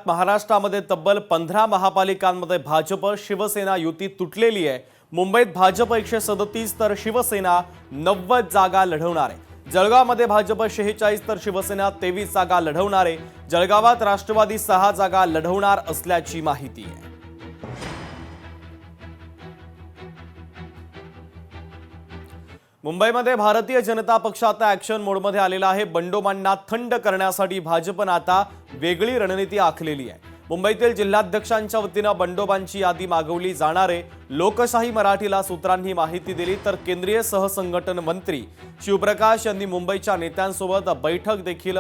महाराष्ट्रामध्ये तब्बल 15 महापालिकांमध्ये भाजप शिवसेना युती तुटलेली आहे। मुंबईत भाजप 137 तर शिवसेना 90 जागा लढवणार आहे। जळगावमध्ये भाजप 46 तर शिवसेना 23 जागा लढवणार आहे। जळगावात राष्ट्रवादी 6 जागा लढवणार असल्याची माहिती आहे। मुंबईमध्ये भारतीय जनता पक्ष आता ॲक्शन मोडमध्ये आलेला आहे। बंडोबांना थंड करण्यासाठी भाजपने आता वेगळी रणनीती आखलेली आहे। मुंबईतील जिल्हाध्यक्षांच्या वतीने बंडोबांची यादी मागवली जाणार आहे। लोकशाही मराठीला सूत्रांनी माहिती दिली तर केंद्रीय सहसंघटन मंत्री शिवप्रकाश यांनी मुंबईच्या नेत्यांसोबत बैठक देखील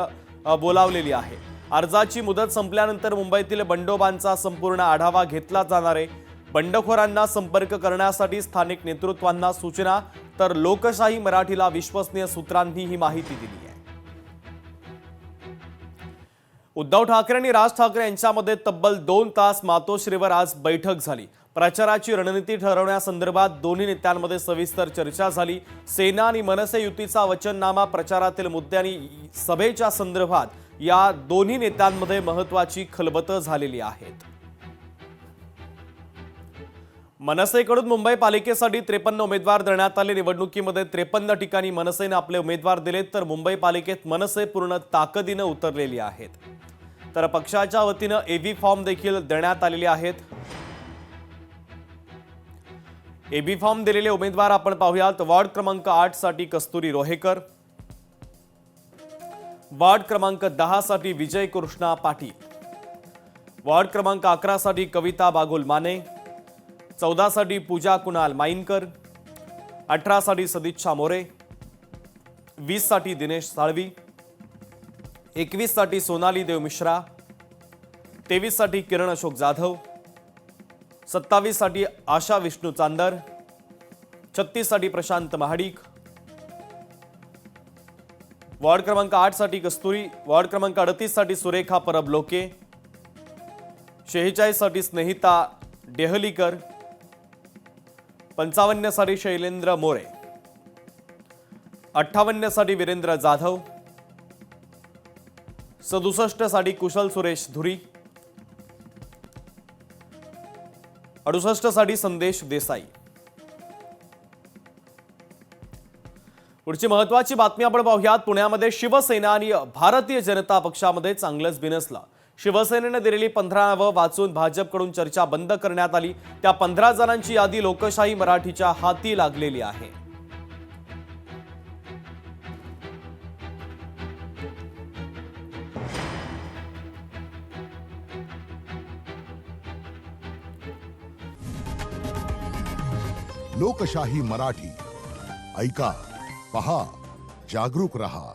बोलावलेली आहे। अर्जाची मुदत संपल्यानंतर मुंबईतील बंडोबांचा संपूर्ण आढावा घेतला जाणार आहे। बंडखोरांना संपर्क करण्यासाठी स्थानिक नेतृत्वांना सूचना तर लोकशाही मराठीला विश्वसनीय सूत्रांनी ही माहिती दिली आहे। उद्धव ठाकरे आणि राज ठाकरे यांच्यामध्ये तब्बल 2 तास मातोश्रीवर आज बैठक झाली। प्रचाराची रणनीती ठरवण्यासंदर्भात दोन्ही नेत्यांमध्ये सविस्तर चर्चा झाली। सेना आणि मनसे युतीचा वचननामा, प्रचारातील मुद्दे आणि सभेच्या संदर्भात या दोन्ही नेत्यांमध्ये महत्त्वाची खलबतं झालेली आहेत। मनसेकडून मुंबई पालिकेसाठी 53 उमेदवार देण्यात आले। निवडणुकीमध्ये 53 ठिकाणी मनसेने आपले उमेदवार दिले तर मुंबई पालिकेत मनसे पूर्ण ताकदीने उतरलेली आहेत। तर पक्षाच्या वतीने एबी फॉर्म देखील देण्यात आलेले आहेत। एबी फॉर्म दिलेले उमेदवार आपण पाहूयात। वॉर्ड क्रमांक 8 साठी कस्तुरी रोहेकर, वॉर्ड क्रमांक 10 साठी विजय कृष्णा पाटील, वॉर्ड क्रमांक 11 साठी कविता बागुल माने, 14 साठी पूजा कुणाल माईनकर, 18 साठी सदिच्छा मोरे, 20 साठी दिनेश साळवी, 21 साठी सोनाली देव मिश्रा, 23 साठी किरण अशोक जाधव, 27 साठी आशा विष्णू चांदर, 36 साठी प्रशांत महाडिक, वॉर्ड क्रमांक 8 साठी कस्तुरी, वॉर्ड क्रमांक 38 साठी सुरेखा परब लोके, 46 साठी स्नेहिता डेहलीकर, 55 साठी शैलेंद्र मोरे, 58 साठी वीरेंद्र जाधव, 67 साठी कुशल सुरेश धुरी, 68 साठी संदेश देसाई। पुढची महत्त्वाची बातमी आपण पाहूयात। पुण्यामध्ये शिवसेना आणि भारतीय जनता पक्षामध्ये चांगलंच बिनसलं। शिवसेनेने दिलेली 15 नावं वाचून भाजपकडून चर्चा बंद करण्यात आली। त्या 15 जणांची यादी लोकशाही मराठीच्या हाती लागलेली आहे। लोकशाही मराठी ऐका, पहा, जागरूक रहा।